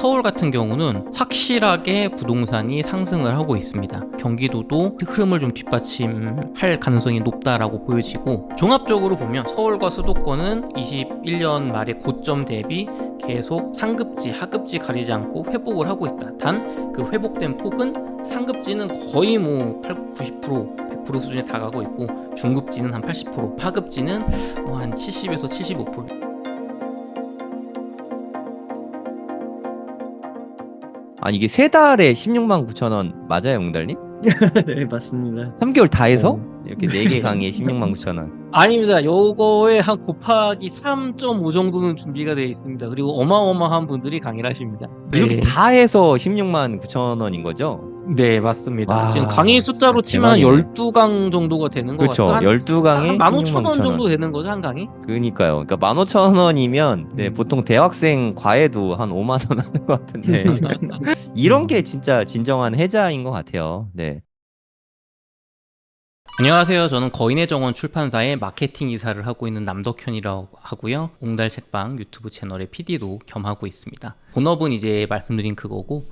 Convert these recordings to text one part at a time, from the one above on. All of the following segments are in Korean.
서울 같은 경우는 확실하게 부동산이 상승을 하고 있습니다. 경기도도 흐름을 좀 뒷받침할 가능성이 높다라고 보여지고, 종합적으로 보면 서울과 수도권은 21년 말의 고점 대비 계속 상급지, 하급지 가리지 않고 회복을 하고 있다. 단 그 회복된 폭은 상급지는 거의 90%, 100% 수준에 다가가고 있고, 중급지는 한 80%, 하급지는 한 70에서 75%. 이게 세 달에 16만 9천 원 맞아요, 웅달님? 네, 맞습니다. 3개월 다 해서 이렇게 4개 강의에 16만 9천 원. 아닙니다. 요거에 한 곱하기 3.5 정도는 준비가 되어 있습니다. 그리고 어마어마한 분들이 강의를 하십니다. 이렇게 다 해서 16만 9천 원인 거죠? 네, 맞습니다. 와, 지금 강의 숫자로 진짜 치면 대박이네. 12강 정도가 되는 것 그렇죠. 같아요. 12강에 15,000원 정도 되는 거죠, 한 강의? 그러니까요. 그러니까 15,000원이면 보통 대학생 과외도 한 5만 원 하는 것 같은데 이런 게 진짜 진정한 혜자인 것 같아요. 네. 안녕하세요. 저는 거인의 정원 출판사의 마케팅 이사를 하고 있는 남덕현이라고 하고요. 옹달 책방 유튜브 채널의 PD도 겸하고 있습니다. 본업은 이제 말씀드린 그거고,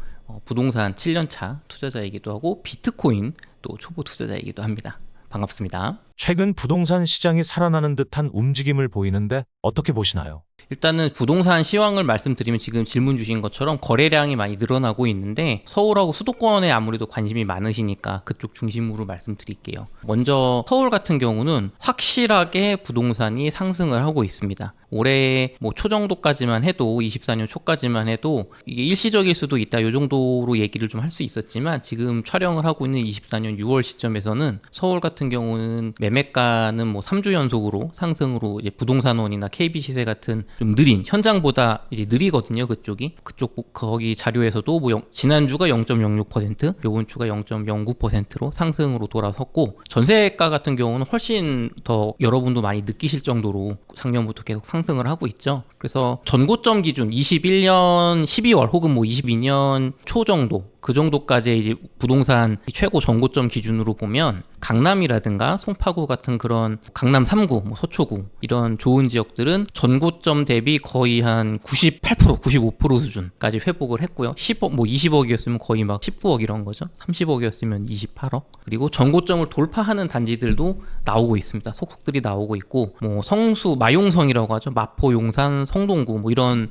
부동산 7년차 투자자이기도 하고 비트코인 또 초보 투자자이기도 합니다. 반갑습니다. 최근 부동산 시장이 살아나는 듯한 움직임을 보이는데 어떻게 보시나요? 일단은 부동산 시황을 말씀드리면, 지금 질문 주신 것처럼 거래량이 많이 늘어나고 있는데, 서울하고 수도권에 아무래도 관심이 많으시니까 그쪽 중심으로 말씀드릴게요. 먼저 서울 같은 경우는 확실하게 부동산이 상승을 하고 있습니다. 올해 초 정도까지만 해도, 24년 초까지만 해도 이게 일시적일 수도 있다, 이 정도로 얘기를 좀 할 수 있었지만, 지금 촬영을 하고 있는 24년 6월 시점에서는 서울 같은 경우는 매매가는 3주 연속으로 상승으로, 이제 부동산원이나 KB시세 같은 좀 느린, 현장보다 이제 느리거든요. 그쪽 거기 자료에서도 지난주가 0.06%, 요번 주가 0.09%로 상승으로 돌아섰고, 전세가 같은 경우는 훨씬 더 여러분도 많이 느끼실 정도로 작년부터 계속 상승을 하고 있죠. 그래서 전고점 기준 21년 12월 혹은 22년 초 정도, 그 정도까지 이제 부동산 최고 전고점 기준으로 보면 강남이라든가 송파구 같은 그런 강남 3구, 서초구 이런 좋은 지역들은 전고점 대비 거의 한 98%, 95% 수준까지 회복을 했고요. 10억, 20억이었으면 거의 막 19억 이런 거죠. 30억이었으면 28억. 그리고 전고점을 돌파하는 단지들도 나오고 있습니다. 속속들이 나오고 있고, 성수, 마용성이라고 하죠. 마포, 용산, 성동구 이런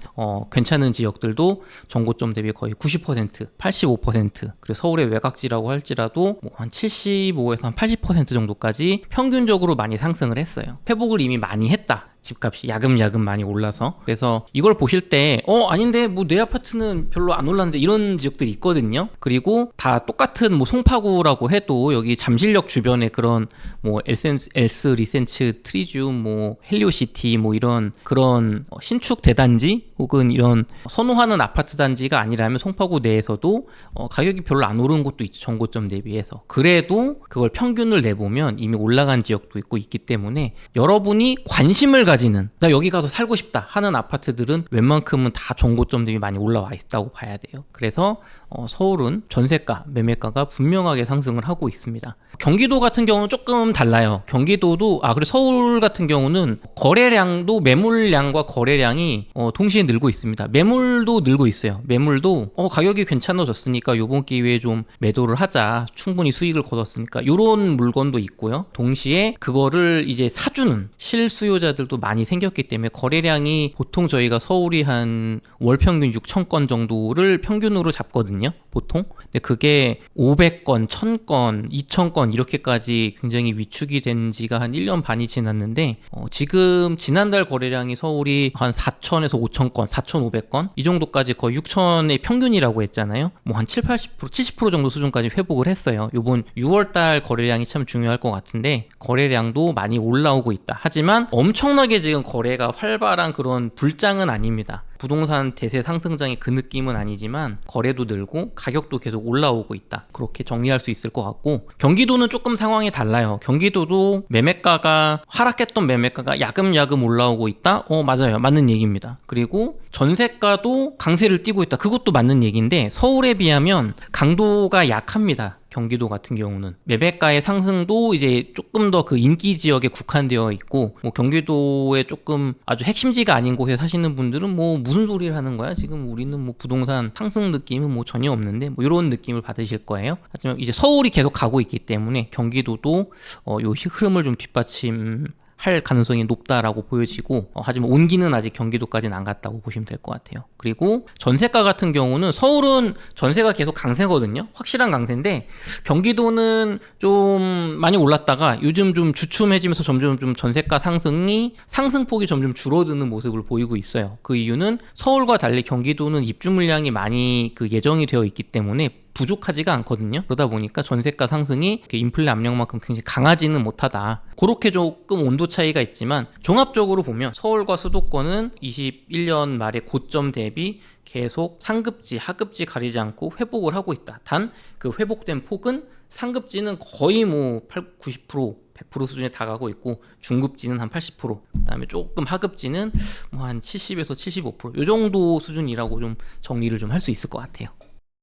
괜찮은 지역들도 전고점 대비 거의 90%, 85%, 그리고 서울의 외곽지라고 할지라도 한 75에서 한 80% 정도까지 평균적으로 많이 상승을 했어요. 회복을 이미 많이 했다. 집값이 야금야금 많이 올라서. 그래서 이걸 보실 때 아닌데 내 아파트는 별로 안 올랐는데, 이런 지역들이 있거든요. 그리고 다 똑같은 송파구라고 해도 여기 잠실역 주변에 그런 엘스 리센츠 트리듐 헬리오시티 이런 그런 신축 대단지 혹은 이런 선호하는 아파트 단지가 아니라면 송파구 내에서도 가격이 별로 안 오른 곳도 있죠. 전고점 대비해서. 그래도 그걸 평균을 내보면 이미 올라간 지역도 있기 때문에, 여러분이 관심을 가지는, 나 여기 가서 살고 싶다 하는 아파트들은 웬만큼은 다 전고점 대비 많이 올라와 있다고 봐야 돼요. 그래서 서울은 전세가, 매매가가 분명하게 상승을 하고 있습니다. 경기도 같은 경우는 조금 달라요. 경기도도, 그리고 서울 같은 경우는 거래량도, 매물량과 거래량이 동시에 늘고 있습니다. 매물도 늘고 있어요. 매물도 가격이 괜찮아졌으니까 요번 기회에 좀 매도를 하자, 충분히 수익을 거뒀으니까, 이런 물건도 있고요. 동시에 그거를 이제 사주는 실수요자들도 많이 생겼기 때문에, 거래량이 보통 저희가 서울이 한 월 평균 6,000건 정도를 평균으로 잡거든요, 보통. 근데 그게 500건, 1,000건, 2,000건 이렇게까지 굉장히 위축이 된 지가 한 1년 반이 지났는데, 지금 지난달 거래량이 서울이 한 4,000에서 5,000건, 4,500건 이 정도까지 거의 6,000의 평균이라고 했잖아요. 한 7, 80%, 70% 정도 수준까지 회복을 했어요. 요번 6월달 거래량이 참 중요할 것 같은데, 거래량도 많이 올라오고 있다. 하지만 엄청나게 지금 거래가 활발한 그런 불장은 아닙니다. 부동산 대세 상승장의 그 느낌은 아니지만 거래도 늘고 가격도 계속 올라오고 있다, 그렇게 정리할 수 있을 것 같고, 경기도는 조금 상황이 달라요. 경기도도 매매가가, 하락했던 매매가가 야금야금 올라오고 있다? 맞아요. 맞는 얘기입니다. 그리고 전세가도 강세를 띠고 있다. 그것도 맞는 얘기인데, 서울에 비하면 강도가 약합니다. 경기도 같은 경우는 매매가의 상승도 이제 조금 더 그 인기 지역에 국한되어 있고, 뭐 경기도에 조금 아주 핵심지가 아닌 곳에 사시는 분들은 뭐 무슨 소리를 하는 거야? 지금 우리는 뭐 부동산 상승 느낌은 뭐 전혀 없는데, 뭐 이런 느낌을 받으실 거예요. 하지만 이제 서울이 계속 가고 있기 때문에 경기도도 요 흐름을 좀 할 가능성이 높다라고 보여지고, 하지만 온기는 아직 경기도까지는 안 갔다고 보시면 될 것 같아요. 그리고 전세가 같은 경우는 서울은 전세가 계속 강세거든요. 확실한 강세인데 경기도는 좀 많이 올랐다가 요즘 좀 주춤해지면서 점점 좀 전세가 상승폭이 점점 줄어드는 모습을 보이고 있어요. 그 이유는 서울과 달리 경기도는 입주 물량이 많이 그 예정이 되어 있기 때문에 부족하지가 않거든요. 그러다 보니까 전세가 상승이 인플레 압력만큼 굉장히 강하지는 못하다. 그렇게 조금 온도 차이가 있지만 종합적으로 보면 서울과 수도권은 21년 말의 고점 대비 계속 상급지, 하급지 가리지 않고 회복을 하고 있다. 단 그 회복된 폭은 상급지는 거의 뭐 90%, 100% 수준에 다가고 있고, 중급지는 한 80%, 그다음에 조금 하급지는 뭐 한 70에서 75%, 이 정도 수준이라고 좀 정리를 좀 할 수 있을 것 같아요.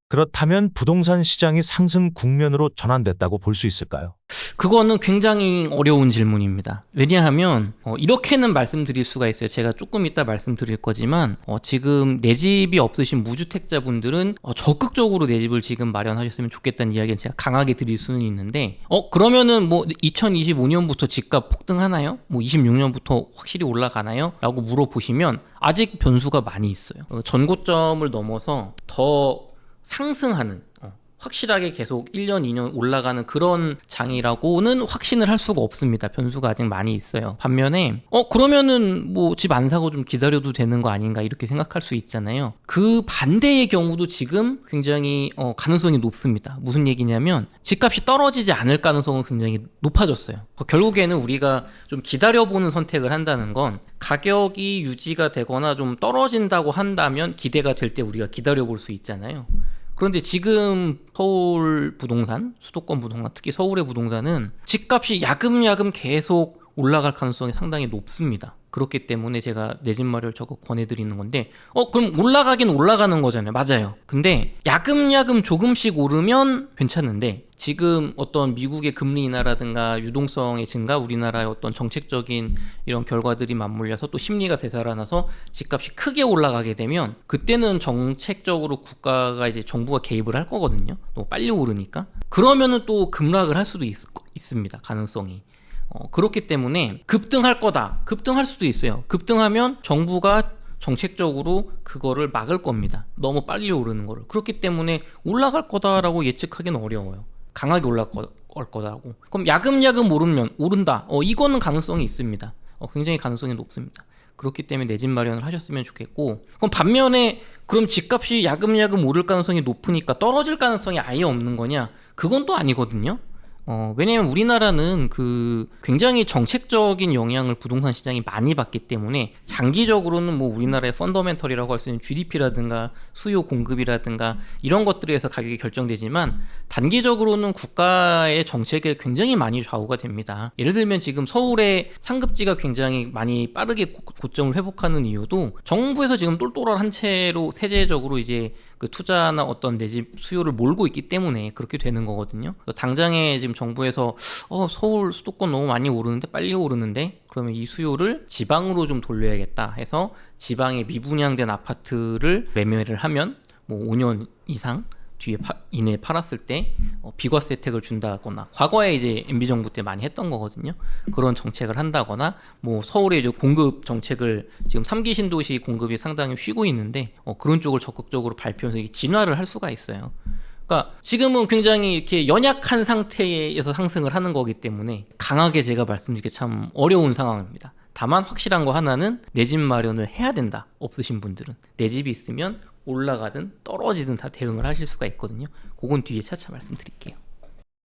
그렇다면 부동산 시장이 상승 국면으로 전환됐다고 볼 수 있을까요? 그거는 굉장히 어려운 질문입니다. 왜냐하면 이렇게는 말씀드릴 수가 있어요. 제가 조금 이따 말씀드릴 거지만 지금 내 집이 없으신 무주택자분들은 적극적으로 내 집을 지금 마련하셨으면 좋겠다는 이야기는 제가 강하게 드릴 수는 있는데, 그러면은 뭐 2025년부터 집값 폭등하나요? 뭐 26년부터 확실히 올라가나요? 라고 물어보시면 아직 변수가 많이 있어요. 전고점을 넘어서 더 상승하는, 확실하게 계속 1년, 2년 올라가는 그런 장이라고는 확신을 할 수가 없습니다. 변수가 아직 많이 있어요. 반면에 그러면은 뭐 집 안 사고 좀 기다려도 되는 거 아닌가 이렇게 생각할 수 있잖아요. 그 반대의 경우도 지금 굉장히 가능성이 높습니다. 무슨 얘기냐면 집값이 떨어지지 않을 가능성은 굉장히 높아졌어요. 결국에는 우리가 좀 기다려보는 선택을 한다는 건, 가격이 유지가 되거나 좀 떨어진다고 한다면 기대가 될 때 우리가 기다려볼 수 있잖아요. 그런데 지금 서울 부동산, 수도권 부동산, 특히 서울의 부동산은 집값이 야금야금 계속 올라갈 가능성이 상당히 높습니다. 그렇기 때문에 제가 내 집 마련을 적극 권해드리는 건데, 그럼 올라가긴 올라가는 거잖아요. 맞아요. 근데 야금야금 조금씩 오르면 괜찮은데, 지금 어떤 미국의 금리 인하라든가 유동성의 증가, 우리나라의 어떤 정책적인 이런 결과들이 맞물려서 또 심리가 되살아나서 집값이 크게 올라가게 되면, 그때는 정책적으로 국가가 이제 정부가 개입을 할 거거든요. 너무 빨리 오르니까. 그러면은 또 급락을 할 수도 있습니다. 가능성이. 그렇기 때문에 급등할 거다. 급등할 수도 있어요. 급등하면 정부가 정책적으로 그거를 막을 겁니다. 너무 빨리 오르는 거를. 그렇기 때문에 올라갈 거다라고 예측하기는 어려워요. 강하게 올라갈 거다라고. 그럼 야금야금 오른다. 이거는 가능성이 있습니다. 굉장히 가능성이 높습니다. 그렇기 때문에 내 집 마련을 하셨으면 좋겠고, 그럼 반면에 그럼 집값이 야금야금 오를 가능성이 높으니까 떨어질 가능성이 아예 없는 거냐? 그건 또 아니거든요. 왜냐면 우리나라는 그 굉장히 정책적인 영향을 부동산 시장이 많이 받기 때문에, 장기적으로는 뭐 우리나라의 펀더멘털이라고 할 수 있는 GDP라든가 수요 공급이라든가 이런 것들에 의해서 가격이 결정되지만, 단기적으로는 국가의 정책에 굉장히 많이 좌우가 됩니다. 예를 들면 지금 서울의 상급지가 굉장히 많이 빠르게 고점을 회복하는 이유도 정부에서 지금 똘똘한 채로 세제적으로 이제 그 투자나 어떤 내 집 수요를 몰고 있기 때문에 그렇게 되는 거거든요. 당장에 지금 정부에서 서울 수도권 너무 많이 오르는데, 빨리 오르는데, 그러면 이 수요를 지방으로 좀 돌려야겠다 해서 지방에 미분양된 아파트를 매매를 하면 뭐 5년 이상 이내에 팔았을 때 비과세 혜택을 준다거나, 과거에 이제 MB 정부 때 많이 했던 거거든요. 그런 정책을 한다거나, 뭐 서울의 이제 공급 정책을 지금 3기 신도시 공급이 상당히 쉬고 있는데 그런 쪽을 적극적으로 발표해서 진화를 할 수가 있어요. 그러니까 지금은 굉장히 이렇게 연약한 상태에서 상승을 하는 거기 때문에 강하게 제가 말씀드리기 참 어려운 상황입니다. 다만 확실한 거 하나는, 내 집 마련을 해야 된다. 없으신 분들은 내 집이 있으면 올라가든 떨어지든 다 대응을 하실 수가 있거든요. 그건 뒤에 차차 말씀드릴게요.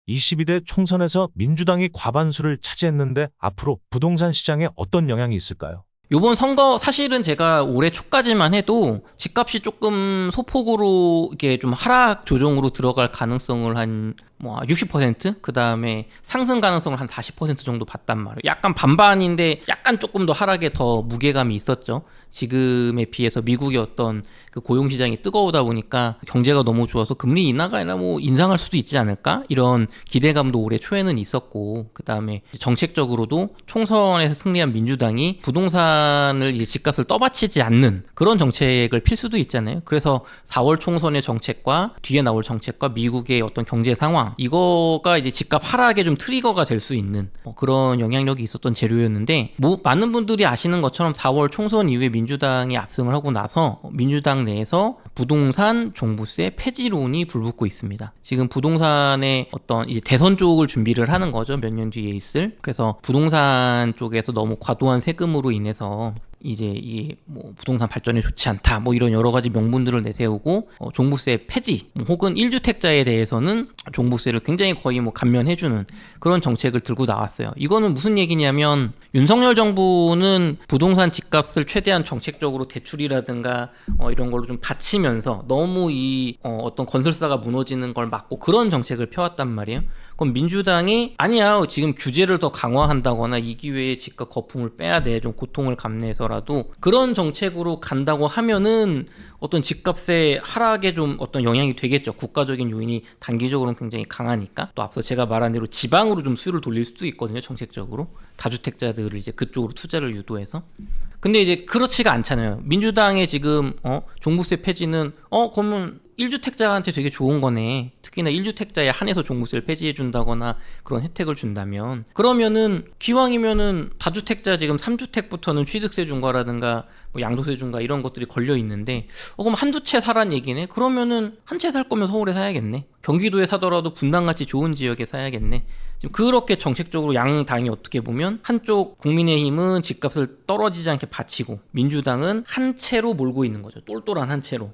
22대 총선에서 민주당이 과반수를 차지했는데 앞으로 부동산 시장에 어떤 영향이 있을까요? 요번 선거 사실은 제가 올해 초까지만 해도 집값이 조금 소폭으로 이게 좀 하락 조정으로 들어갈 가능성을 한 뭐 60%, 그 다음에 상승 가능성을 한 40% 정도 봤단 말이에요. 약간 반반인데 약간 조금 더 하락에 더 무게감이 있었죠. 지금에 비해서 미국의 어떤 그 고용시장이 뜨거우다 보니까 경제가 너무 좋아서 금리 인하가 아니라 뭐 인상할 수도 있지 않을까? 이런 기대감도 올해 초에는 있었고, 그 다음에 정책적으로도 총선에서 승리한 민주당이 부동산을 이제 집값을 떠받치지 않는 그런 정책을 필 수도 있잖아요. 그래서 4월 총선의 정책과 뒤에 나올 정책과 미국의 어떤 경제 상황, 이거가 이제 집값 하락에 좀 트리거가 될 수 있는 그런 영향력이 있었던 재료였는데, 뭐 많은 분들이 아시는 것처럼 4월 총선 이후에 민주당이 압승을 하고 나서 민주당 내에서 부동산 종부세 폐지론이 불붙고 있습니다. 지금 부동산의 어떤 이제 대선 쪽을 준비를 하는 거죠. 몇 년 뒤에 있을. 그래서 부동산 쪽에서 너무 과도한 세금으로 인해서 이제 이게 뭐 부동산 발전에 좋지 않다, 뭐 이런 여러 가지 명분들을 내세우고 종부세 폐지, 혹은 1주택자에 대해서는 종부세를 굉장히 거의 뭐 감면해주는 그런 정책을 들고 나왔어요. 이거는 무슨 얘기냐면, 윤석열 정부는 부동산 집값을 최대한 정책적으로 대출이라든가 이런 걸로 좀 받치면서 너무 이 어떤 건설사가 무너지는 걸 막고 그런 정책을 펴왔단 말이에요. 그럼 민주당이 아니야, 지금 규제를 더 강화한다거나 이 기회에 집값 거품을 빼야 돼, 좀 고통을 감내해서라도, 그런 정책으로 간다고 하면은 어떤 집값의 하락에 좀 어떤 영향이 되겠죠. 국가적인 요인이 단기적으로는 굉장히 강하니까. 또 앞서 제가 말한 대로 지방으로 좀 수요를 돌릴 수도 있거든요. 정책적으로 다주택자들을 이제 그쪽으로 투자를 유도해서. 근데 이제 그렇지가 않잖아요. 민주당의 지금 종부세 폐지는 그러면 1주택자한테 되게 좋은 거네. 특히나 1주택자에 한해서 종부세를 폐지해 준다거나 그런 혜택을 준다면, 그러면은 기왕이면은 다주택자 지금 3주택부터는 취득세 중과라든가 뭐 양도세 중과 이런 것들이 걸려 있는데, 그럼 한두 채 사란 얘기네. 그러면은 한 채 살 거면 서울에 사야겠네. 경기도에 사더라도 분당같이 좋은 지역에 사야겠네. 지금 그렇게 정책적으로 양 당이 어떻게 보면, 한쪽 국민의힘은 집값을 떨어지지 않게 받치고 민주당은 한 채로 몰고 있는 거죠. 똘똘한 한 채로.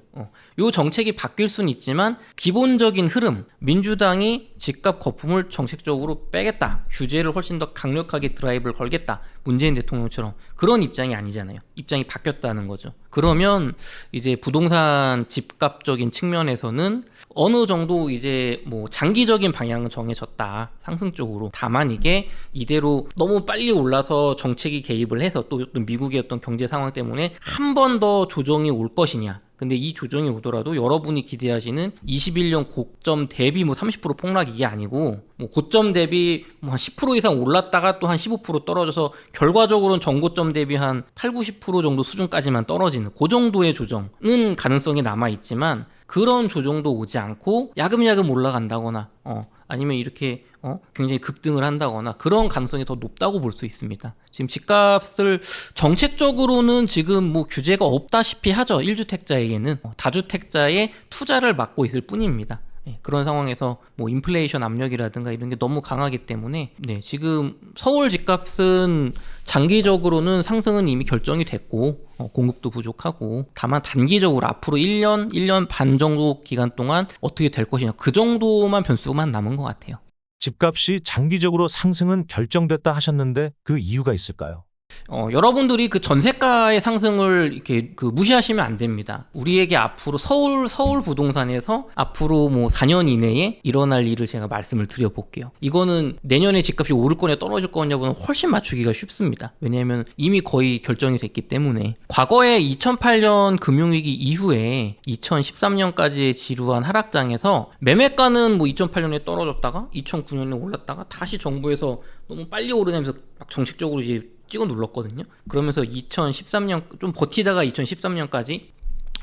요 정책이 바뀔 수는 있지만 기본적인 흐름, 민주당이 집값 거품을 정책적으로 빼겠다, 규제를 훨씬 더 강력하게 드라이브를 걸겠다, 문재인 대통령처럼 그런 입장이 아니잖아요. 입장이 바뀌었다는 거죠. 그러면 이제 부동산 집값적인 측면에서는 어느 정도 이제 뭐 장기적인 방향은 정해졌다, 상승 쪽으로. 다만 이게 이대로 너무 빨리 올라서 정책이 개입을 해서 또 미국의 어떤 경제 상황 때문에 한 번 더 조정이 올 것이냐. 근데 이 조정이 오더라도 여러분이 기대하시는 21년 고점 대비 뭐 30% 폭락, 이게 아니고 뭐 고점 대비 뭐 한 10% 이상 올랐다가 또 한 15% 떨어져서 결과적으로는 전고점 대비 한 8, 90% 정도 수준까지만 떨어지는 그 정도의 조정은 가능성이 남아 있지만, 그런 조정도 오지 않고 야금야금 올라간다거나 아니면 이렇게 굉장히 급등을 한다거나 그런 가능성이 더 높다고 볼 수 있습니다. 지금 집값을 정책적으로는 지금 뭐 규제가 없다시피 하죠. 1주택자에게는 다주택자의 투자를 막고 있을 뿐입니다. 그런 상황에서 뭐 인플레이션 압력이라든가 이런 게 너무 강하기 때문에 지금 서울 집값은 장기적으로는 상승은 이미 결정이 됐고 공급도 부족하고, 다만 단기적으로 앞으로 1년 반 정도 기간 동안 어떻게 될 것이냐, 그 정도만 변수만 남은 것 같아요. 집값이 장기적으로 상승은 결정됐다 하셨는데 그 이유가 있을까요? 여러분들이 그 전세가의 상승을 이렇게 무시하시면 안 됩니다. 우리에게 앞으로 서울 부동산에서 앞으로 뭐 4년 이내에 일어날 일을 제가 말씀을 드려볼게요. 이거는 내년에 집값이 오를 거냐 떨어질 거냐보다는 훨씬 맞추기가 쉽습니다. 왜냐하면 이미 거의 결정이 됐기 때문에. 과거에 2008년 금융위기 이후에 2013년까지의 지루한 하락장에서 매매가는 뭐 2008년에 떨어졌다가 2009년에 올랐다가 다시 정부에서 너무 빨리 오르면서 막 정책적으로 이제 찍어 눌렀거든요. 그러면서 2013년 좀 버티다가 2013년까지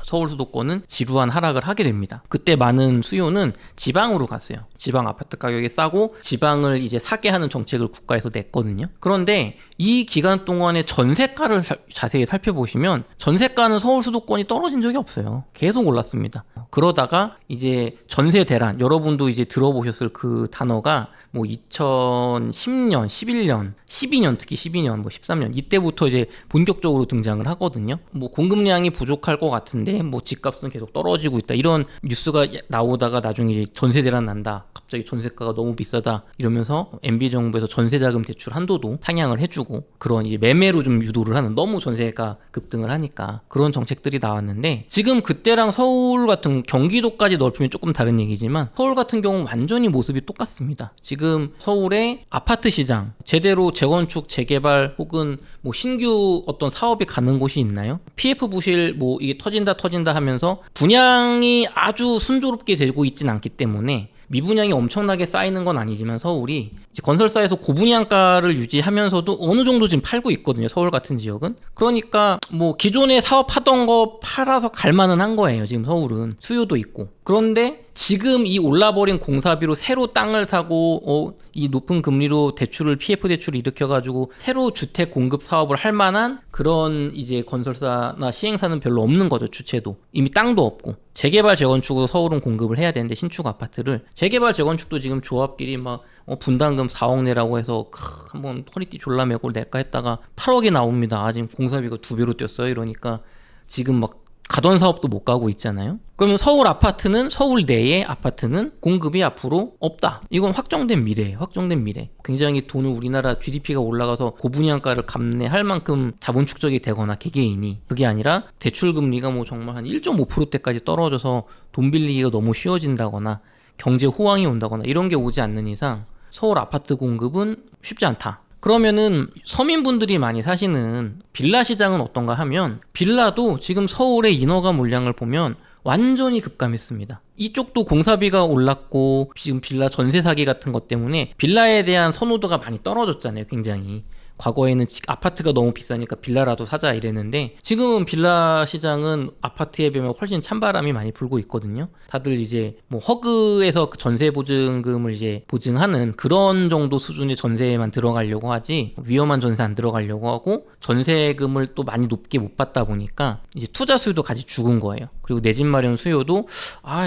서울 수도권은 지루한 하락을 하게 됩니다. 그때 많은 수요는 지방으로 갔어요. 지방 아파트 가격이 싸고 지방을 이제 사게 하는 정책을 국가에서 냈거든요. 그런데 이 기간 동안에 전세가를 자세히 살펴보시면 전세가는 서울 수도권이 떨어진 적이 없어요. 계속 올랐습니다. 그러다가 이제 전세 대란, 여러분도 이제 들어보셨을 그 단어가 뭐 2010년, 11년, 12년, 특히 12년, 뭐 13년 이때부터 이제 본격적으로 등장을 하거든요. 뭐 공급량이 부족할 것 같은데 뭐 집값은 계속 떨어지고 있다, 이런 뉴스가 나오다가 나중에 이제 전세 대란 난다, 갑자기 전세가가 너무 비싸다 이러면서 MB 정부에서 전세자금 대출 한도도 상향을 해주고 그런 이제 매매로 좀 유도를 하는, 너무 전세가 급등을 하니까 그런 정책들이 나왔는데, 지금 그때랑 서울 같은 경기도까지 넓히면 조금 다른 얘기지만 서울 같은 경우는 완전히 모습이 똑같습니다. 지금 서울의 아파트 시장 제대로 재건축, 재개발 혹은 뭐 신규 어떤 사업이 가는 곳이 있나요? PF 부실 뭐 이게 터진다 하면서 분양이 아주 순조롭게 되고 있진 않기 때문에 미분양이 엄청나게 쌓이는 건 아니지만 서울이 이제 건설사에서 고분양가를 유지하면서도 어느 정도 지금 팔고 있거든요. 서울 같은 지역은. 그러니까 뭐 기존에 사업하던 거 팔아서 갈 만은 한 거예요. 지금 서울은 수요도 있고. 그런데 지금 이 올라버린 공사비로 새로 땅을 사고 이 높은 금리로 대출을 PF 대출을 일으켜가지고 새로 주택 공급 사업을 할 만한 그런 이제 건설사나 시행사는 별로 없는 거죠. 주체도 이미 땅도 없고. 재개발 재건축으로 서울은 공급을 해야 되는데, 신축 아파트를 재개발 재건축도 지금 조합끼리 막 분담금 4억 내라고 해서 한번 허리띠 졸라매고 낼까 했다가 8억이 나옵니다. 지금 공사비가 2배로 뛰었어요. 이러니까 지금 막 가던 사업도 못 가고 있잖아요. 그러면 서울 아파트는, 서울 내의 아파트는 공급이 앞으로 없다. 이건 확정된 미래예요. 확정된 미래. 굉장히 돈을, 우리나라 GDP가 올라가서 고분양가를 감내할 만큼 자본 축적이 되거나 개개인이, 그게 아니라 대출 금리가 뭐 정말 한 1.5%대까지 떨어져서 돈 빌리기가 너무 쉬워진다거나 경제 호황이 온다거나 이런 게 오지 않는 이상 서울 아파트 공급은 쉽지 않다. 그러면은 서민분들이 많이 사시는 빌라 시장은 어떤가 하면, 빌라도 지금 서울의 인허가 물량을 보면 완전히 급감했습니다. 이쪽도 공사비가 올랐고 지금 빌라 전세 사기 같은 것 때문에 빌라에 대한 선호도가 많이 떨어졌잖아요. 굉장히. 과거에는 아파트가 너무 비싸니까 빌라라도 사자 이랬는데, 지금은 빌라 시장은 아파트에 비하면 훨씬 찬바람이 많이 불고 있거든요. 다들 이제 뭐 허그에서 전세 보증금을 이제 보증하는 그런 정도 수준의 전세에만 들어가려고 하지, 위험한 전세 안 들어가려고 하고, 전세금을 또 많이 높게 못 받다 보니까 이제 투자 수요도 같이 죽은 거예요. 그리고 내 집 마련 수요도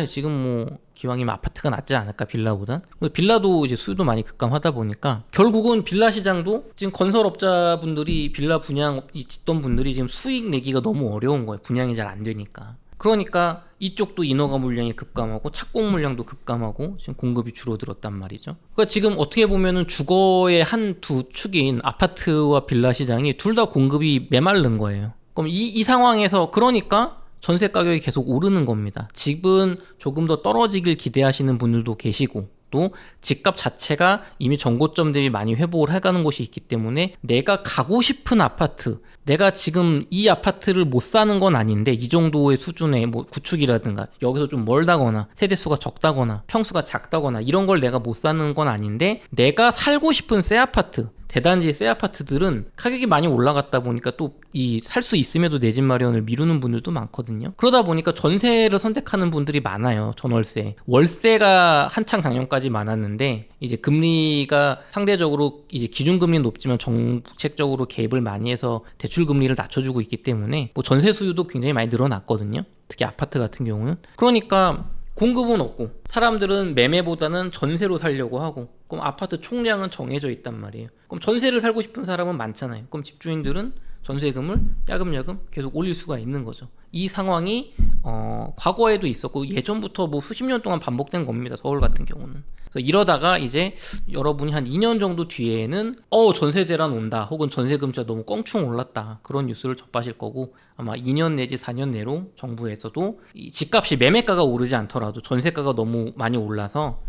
지금 뭐 기왕이면 아파트가 낫지 않을까, 빌라보단. 빌라도 이제 수요도 많이 급감하다 보니까 결국은 빌라 시장도 지금 건설업자분들이 빌라 분양 짓던 분들이 지금 수익 내기가 너무 어려운 거예요. 분양이 잘 안 되니까. 그러니까 이쪽도 인허가 물량이 급감하고 착공 물량도 급감하고 지금 공급이 줄어들었단 말이죠. 그러니까 지금 어떻게 보면은 주거의 한 두 축인 아파트와 빌라 시장이 둘 다 공급이 메마른 거예요. 그럼 이 상황에서 그러니까 전세 가격이 계속 오르는 겁니다. 집은 조금 더 떨어지길 기대하시는 분들도 계시고, 또 집값 자체가 이미 전고점 대비 많이 회복을 해가는 곳이 있기 때문에 내가 가고 싶은 아파트, 내가 지금 이 아파트를 못 사는 건 아닌데 이 정도의 수준의 뭐 구축이라든가 여기서 좀 멀다거나 세대수가 적다거나 평수가 작다거나 이런 걸 내가 못 사는 건 아닌데, 내가 살고 싶은 새 아파트, 대단지 새 아파트들은 가격이 많이 올라갔다 보니까 또 이 살 수 있음에도 내 집 마련을 미루는 분들도 많거든요. 그러다 보니까 전세를 선택하는 분들이 많아요. 전월세. 월세가 한창 작년까지 많았는데 이제 금리가 상대적으로 이제 기준금리는 높지만 정책적으로 개입을 많이 해서 대출 금리를 낮춰주고 있기 때문에 뭐 전세 수요도 굉장히 많이 늘어났거든요. 특히 아파트 같은 경우는. 그러니까 공급은 없고 사람들은 매매보다는 전세로 살려고 하고, 그럼 아파트 총량은 정해져 있단 말이에요. 그럼 전세를 살고 싶은 사람은 많잖아요. 그럼 집주인들은 전세금을 야금야금 계속 올릴 수가 있는 거죠. 이 상황이 과거에도 있었고 예전부터 뭐 수십 년 동안 반복된 겁니다. 서울 같은 경우는. 그래서 이러다가 이제 여러분이 한 2년 정도 뒤에는 전세 대란 온다, 혹은 전세금 진짜 너무 껑충 올랐다, 그런 뉴스를 접하실 거고, 아마 2년 내지 4년 내로 정부에서도 이 집값이 매매가가 오르지 않더라도 전세가가 너무 많이 올라서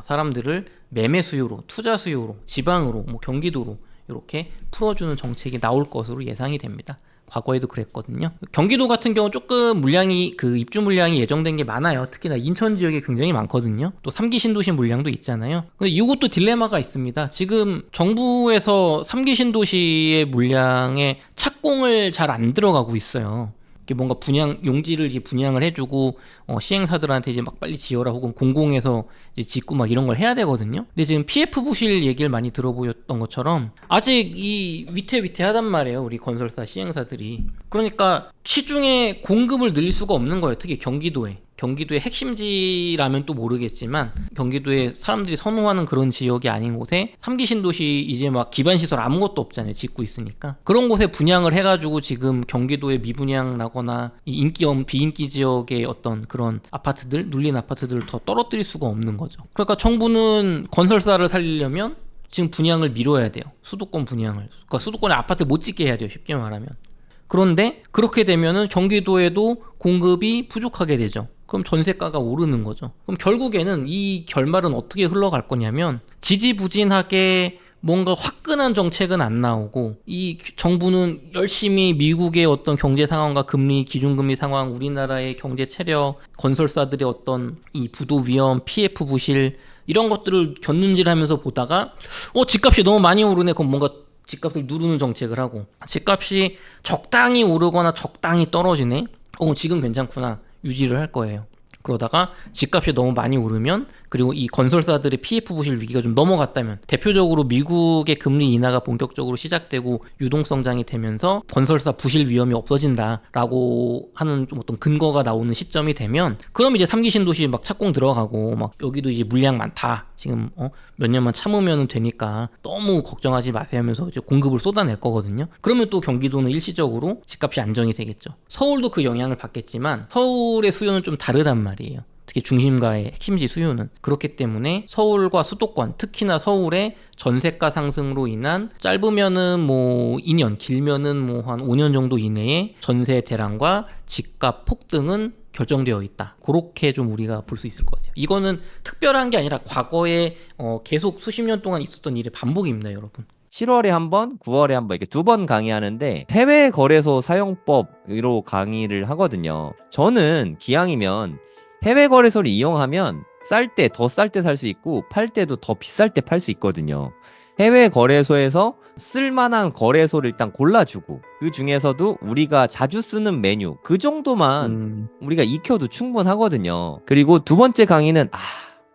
사람들을 매매 수요로, 투자 수요로, 지방으로, 뭐 경기도로 이렇게 풀어주는 정책이 나올 것으로 예상이 됩니다. 과거에도 그랬거든요. 경기도 같은 경우 조금 물량이, 그 입주 물량이 예정된 게 많아요. 특히나 인천 지역에 굉장히 많거든요. 또 3기 신도시 물량도 있잖아요. 근데 이것도 딜레마가 있습니다. 지금 정부에서 3기 신도시의 물량에 착공을 잘 안 들어가고 있어요. 이게 뭔가 분양 용지를 이제 분양을 해주고 시행사들한테 이제 막 빨리 지어라, 혹은 공공에서 이제 짓고 막 이런 걸 해야 되거든요. 근데 지금 PF 부실 얘기를 많이 들어보였던 것처럼 아직 이 위태위태하단 말이에요, 우리 건설사 시행사들이. 그러니까 시중에 공급을 늘릴 수가 없는 거예요. 특히 경기도에. 경기도의 핵심지라면 또 모르겠지만 경기도에 사람들이 선호하는 그런 지역이 아닌 곳에 3기 신도시 이제 막 기반시설 아무것도 없잖아요. 짓고 있으니까. 그런 곳에 분양을 해가지고 지금 경기도에 미분양 나거나 이 비인기 지역의 어떤 그런 아파트들, 눌린 아파트들을 더 떨어뜨릴 수가 없는 거죠. 그러니까 정부는 건설사를 살리려면 지금 분양을 미뤄야 돼요. 수도권 분양을. 그러니까 수도권에 아파트 못 짓게 해야 돼요. 쉽게 말하면. 그런데 그렇게 되면은 경기도에도 공급이 부족하게 되죠. 그럼 전세가가 오르는 거죠. 그럼 결국에는 이 결말은 어떻게 흘러갈 거냐면 지지부진하게 뭔가 화끈한 정책은 안 나오고 이 정부는 열심히 미국의 어떤 경제 상황과 금리, 기준금리 상황, 우리나라의 경제 체력, 건설사들의 어떤 이 부도 위험, PF 부실 이런 것들을 곁눈질하면서 보다가 집값이 너무 많이 오르네. 그럼 뭔가 집값을 누르는 정책을 하고 집값이 적당히 오르거나 적당히 떨어지네. 지금 괜찮구나. 유지를 할 거예요. 그러다가 집값이 너무 많이 오르면 그리고 이 건설사들의 PF 부실 위기가 좀 넘어갔다면 대표적으로 미국의 금리 인하가 본격적으로 시작되고 유동성장이 되면서 건설사 부실 위험이 없어진다라고 하는 좀 어떤 근거가 나오는 시점이 되면 그럼 이제 3기 신도시 막 착공 들어가고 막 여기도 이제 물량 많다. 지금 몇 년만 참으면 되니까 너무 걱정하지 마세요 하면서 이제 공급을 쏟아낼 거거든요. 그러면 또 경기도는 일시적으로 집값이 안정이 되겠죠. 서울도 그 영향을 받겠지만 서울의 수요는 좀 다르단 말이에요. 특히 중심가의 핵심지 수요는. 그렇기 때문에 서울과 수도권, 특히나 서울의 전세가 상승으로 인한 짧으면은 뭐 2년, 길면은 뭐 한 5년 정도 이내에 전세 대란과 집값 폭등은 결정되어 있다. 그렇게 좀 우리가 볼 수 있을 것 같아요. 이거는 특별한 게 아니라 과거에 계속 수십 년 동안 있었던 일의 반복입니다, 여러분. 7월에 한 번, 9월에 한 번 이렇게 2번 강의하는데 해외 거래소 사용법으로 강의를 하거든요. 저는 기왕이면 해외 거래소를 이용하면 쌀 때 더 쌀 때 살 수 있고 팔 때도 더 비쌀 때 팔 수 있거든요. 해외 거래소에서 쓸만한 거래소를 일단 골라주고 그 중에서도 우리가 자주 쓰는 메뉴 그 정도만 우리가 익혀도 충분하거든요. 그리고 두 번째 강의는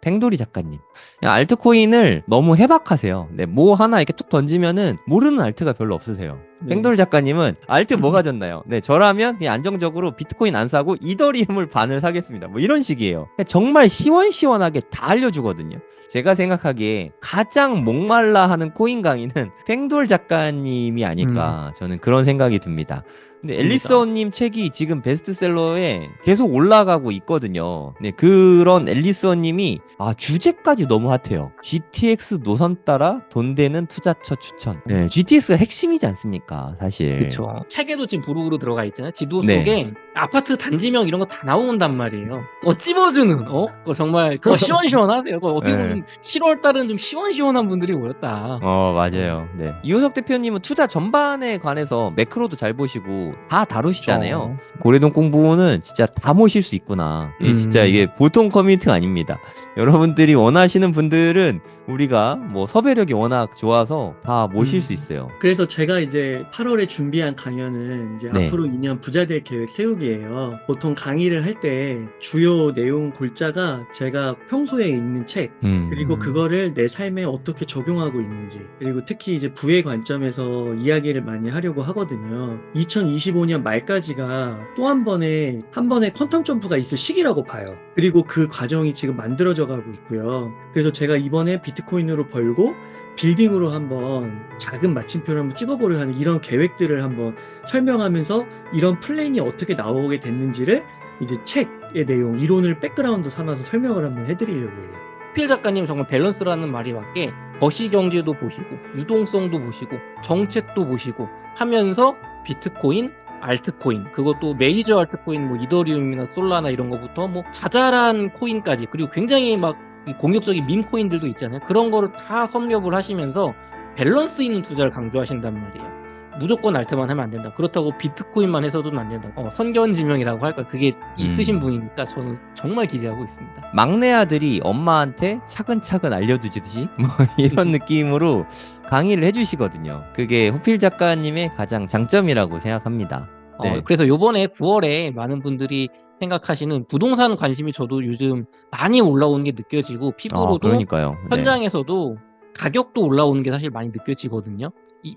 팽돌이 작가님 알트코인을 너무 해박하세요. 네, 뭐 하나 이렇게 툭 던지면은 모르는 알트가 별로 없으세요. 네. 팽돌이 작가님은 알트 뭐 가졌나요? 네, 저라면 그냥 안정적으로 비트코인 안 사고 이더리움을 반을 사겠습니다. 뭐 이런 식이에요. 정말 시원시원하게 다 알려주거든요. 제가 생각하기에 가장 목말라 하는 코인 강의는 팽돌 작가님이 아닐까 저는 그런 생각이 듭니다. 근데 앨리스원님 책이 지금 베스트셀러에 계속 올라가고 있거든요. 네, 그런 앨리스원님이 주제까지 너무 핫해요. GTX 노선 따라 돈 되는 투자처 추천. 네, GTX가 핵심이지 않습니까, 사실. 그렇죠. 책에도 지금 부록으로 들어가 있잖아요. 지도 네. 속에 아파트 단지명 이런 거 다 나온단 말이에요. 찝어주는 그거 정말 그거 시원시원하세요. 그거 어떻게 보면 7월 달은 좀 시원시원한 분들이 모였다. 맞아요. 네. 이호석 대표님은 투자 전반에 관해서 매크로도 잘 보시고 다 다루시잖아요. 고래동 공부는 진짜 다 모실 수 있구나. 진짜 이게 보통 커뮤니티가 아닙니다. 여러분들이 원하시는 분들은 우리가 뭐 섭외력이 워낙 좋아서 다 모실 수 있어요. 그래서 제가 이제 8월에 준비한 강연은 이제 네. 앞으로 2년 부자될 계획 세우기예요. 보통 강의를 할 때 주요 내용 골자가 제가 평소에 읽는 책, 그리고 그거를 내 삶에 어떻게 적용하고 있는지, 그리고 특히 이제 부의 관점에서 이야기를 많이 하려고 하거든요. 2025년 말까지가 또 한 번의 퀀텀 점프가 있을 시기라고 봐요. 그리고 그 과정이 지금 만들어져 가고 있고요. 그래서 제가 이번에 비트코인으로 벌고 빌딩으로 한번 작은 마침표를 한번 찍어보려 하는 이런 계획들을 한번 설명하면서 이런 플랜이 어떻게 나오게 됐는지를 이제 책의 내용, 이론을 백그라운드 삼아서 설명을 한번 해드리려고 해요. 필 작가님 정말 밸런스라는 말이 맞게 거시경제도 보시고 유동성도 보시고 정책도 보시고 하면서 비트코인, 알트코인, 그것도 메이저 알트코인 뭐 이더리움이나 솔라나 이런 거부터 뭐 자잘한 코인까지, 그리고 굉장히 막 공격적인 밈코인들도 있잖아요. 그런 거를 다 섭렵을 하시면서 밸런스 있는 투자를 강조하신단 말이에요. 무조건 알트만 하면 안 된다. 그렇다고 비트코인만 해서도 안 된다. 선견지명이라고 할까, 그게 있으신 분이니까 저는 정말 기대하고 있습니다. 막내 아들이 엄마한테 차근차근 알려주듯이 뭐 이런 느낌으로 강의를 해주시거든요. 그게 호필 작가님의 가장 장점이라고 생각합니다. 네. 그래서 요번에 9월에 많은 분들이 생각하시는 부동산 관심이 저도 요즘 많이 올라오는 게 느껴지고 피부로도 그러니까요. 현장에서도 가격도 올라오는 게 사실 많이 느껴지거든요. 이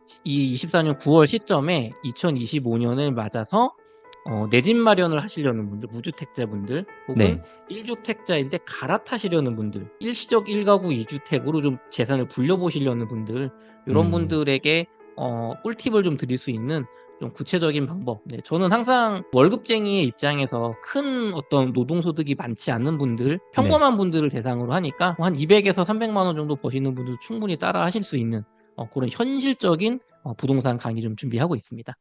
24년 9월 시점에 2025년을 맞아서 내 집 마련을 하시려는 분들, 무주택자분들 혹은 네. 1주택자인데 갈아타시려는 분들, 일시적 1가구 2주택으로 좀 재산을 불려보시려는 분들, 이런 분들에게 꿀팁을 좀 드릴 수 있는 좀 구체적인 방법. 네, 저는 항상 월급쟁이의 입장에서 큰 어떤 노동소득이 많지 않은 분들, 평범한 분들을 대상으로 하니까 한 200에서 300만 원 정도 버시는 분들 충분히 따라 하실 수 있는 그런 현실적인 부동산 강의 좀 준비하고 있습니다.